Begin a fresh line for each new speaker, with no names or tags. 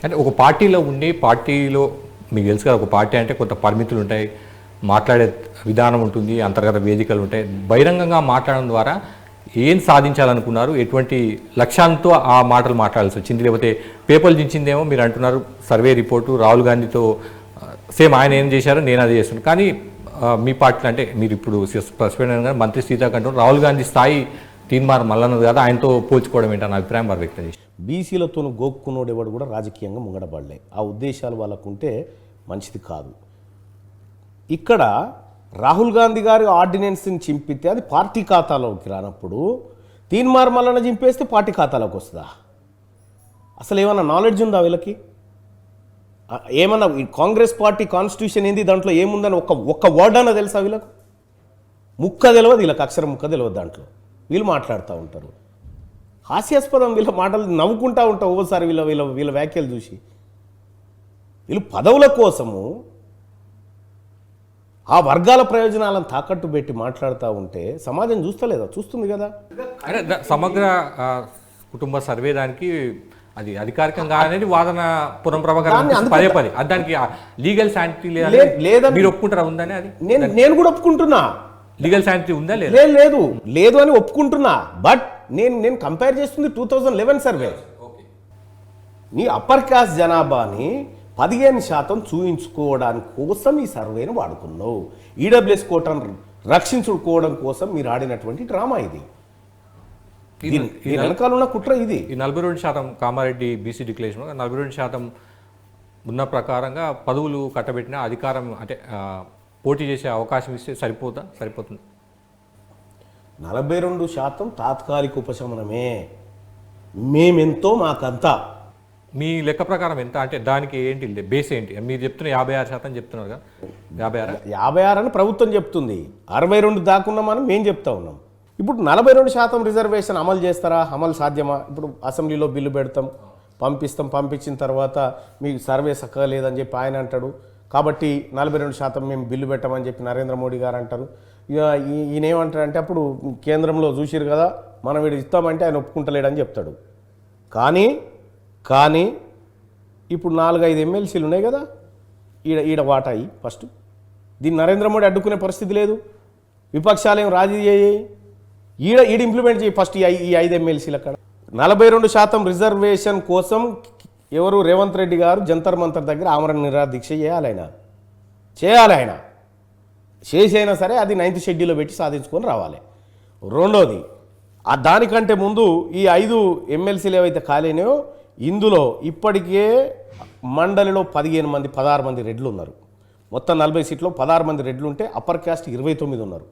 అంటే ఒక పార్టీలో ఉండి పార్టీలో మీకు తెలుసు కదా, ఒక పార్టీ అంటే కొంత పరిమితులు ఉంటాయి, మాట్లాడే విధానం ఉంటుంది, అంతర్గత వేదికలు ఉంటాయి. బహిరంగంగా మాట్లాడడం ద్వారా ఏం సాధించాలనుకున్నారు, ఎటువంటి లక్ష్యంతో ఆ మాటలు మాట్లాడాల్సి వచ్చింది, లేకపోతే పేపర్లు దించిందేమో మీరు అంటున్నారు సర్వే రిపోర్టు రాహుల్ గాంధీతో సేమ్ ఆయన ఏం చేశారో నేను అదే చేస్తున్నాను. కానీ మీ పార్టీలో అంటే మీరు ఇప్పుడు ప్రశ్న మంత్రి సీతాక్ అంటున్నారు రాహుల్ గాంధీ స్థాయి తీన్మార్ మల్లన్నది కదా, ఆయనతో పోల్చుకోవడం ఏంటన్న అభిప్రాయం వారు వ్యక్తం చేసి.
బీసీలతో గోక్కున్నోడేవాడు కూడా రాజకీయంగా ముంగడబడలే. ఆ ఉద్దేశాలు వాళ్ళకుంటే మంచిది కాదు. ఇక్కడ రాహుల్ గాంధీ గారి ఆర్డినెన్స్ని చింపితే అది పార్టీ ఖాతాలోకి రానప్పుడు తీన్మార్ మల్లన్న చింపేస్తే పార్టీ ఖాతాలోకి వస్తుందా? అసలు ఏమన్నా నాలెడ్జ్ ఉందా వీళ్ళకి? ఏమన్నా కాంగ్రెస్ పార్టీ కాన్స్టిట్యూషన్ ఏంది, దాంట్లో ఏముందని ఒక్క వర్డ్ అన్న తెలుసా వీళ్ళకు? ముక్క తెలియదు వీళ్ళకి, అక్షరం ముక్క తెలియదు. దాంట్లో వీళ్ళు మాట్లాడుతూ ఉంటారు. హాస్యాస్పదం వీళ్ళ మాటలు, నవ్వుకుంటూ ఉంటావు ఓసారి వీళ్ళ వీళ్ళ వీళ్ళ వ్యాఖ్యలు చూసి. వీళ్ళు పదవుల కోసము ఆ వర్గాల ప్రయోజనాలను తాకట్టు పెట్టి మాట్లాడుతూ ఉంటే సమాజం చూస్తలేదా? చూస్తుంది కదా.
సమగ్ర కుటుంబ సర్వే దానికి అది అధికారికంగా అనేది వాదన పురం ప్రభాకర్ పదే పదే దానికి లీగల్ శాంటిటీ లేదా మీరు ఒప్పుకుంటారా ఉందని? అది
నేను కూడా ఒప్పుకుంటున్నా.
లీగల్ శాంటిటీ ఉందా?
లేదు లేదు అని ఒప్పుకుంటున్నా. బట్ నేను కంపేర్ చేస్తుంది 2011 సర్వే. నీ అప్పర్ క్లాస్ జనాభాని 15% చూయించుకోవడానికి కోసం ఈ సర్వేను వాడుకున్నావు. ఈడబ్ల్యూఎస్ కోటాను రక్షించుకోవడం కోసం మీరు ఆడినటువంటి డ్రామా ఇది. వెనకాల ఉన్న కుట్ర ఇది.
ఈ 42% కామారెడ్డి బీసీ డిక్లరేషన్ 42% ఉన్న ప్రకారంగా పదవులు కట్టబెట్టిన అధికారం అంటే పోటీ చేసే అవకాశం ఇస్తే సరిపోతుంది.
42% తాత్కాలిక ఉపశమనమే. మేమెంతో మాకంతా.
మీ లెక్క ప్రకారం ఎంత అంటే దానికి ఏంటి బేస్ ఏంటి? మీరు చెప్తున్న 56% చెప్తున్నారు కదా,
56 అని ప్రభుత్వం చెప్తుంది. 62 దాకున్నామని మేము చెప్తా ఉన్నాం. ఇప్పుడు 42% రిజర్వేషన్ అమలు చేస్తారా? అమలు సాధ్యమా? ఇప్పుడు అసెంబ్లీలో బిల్లు పెడతాం, పంపించిన తర్వాత మీకు సర్వే చక్కగా లేదని చెప్పి ఆయన అంటాడు. కాబట్టి 42% మేము బిల్లు పెట్టమని చెప్పి నరేంద్ర మోడీ గారు అంటారు. ఇక ఈయన ఏమంటాడంటే అప్పుడు కేంద్రంలో చూసిరు కదా, మనం వీడు ఇస్తామంటే ఆయన ఒప్పుకుంటలేడని చెప్తాడు. కానీ ఇప్పుడు 4-5 ఎమ్మెల్సీలు ఉన్నాయి కదా, ఈడ వాటాయి ఫస్ట్. దీన్ని నరేంద్ర మోడీ అడ్డుకునే పరిస్థితి లేదు. విపక్షాలు ఏం రాజీ చేయి, ఈడ ఇంప్లిమెంట్ చేయి ఫస్ట్ ఈ 5 ఎమ్మెల్సీలు. అక్కడ 42% రిజర్వేషన్ కోసం ఎవరు రేవంత్ రెడ్డి గారు జంతర్ మంతర్ దగ్గర ఆమరణ నిరాహార దీక్ష చేయాలి. ఆయన చేసైనా సరే అది 9th షెడ్యూల్లో పెట్టి సాధించుకొని రావాలి. రెండోది, దానికంటే ముందు ఈ 5 ఎమ్మెల్సీలు ఏవైతే ఖాళీనాయో ఇందులో ఇప్పటికే మండలిలో 16 మంది రెడ్లు ఉన్నారు. మొత్తం 40 సీట్లో 16 మంది రెడ్లు ఉంటే అప్పర్ క్యాస్ట్ 29 ఉన్నారు.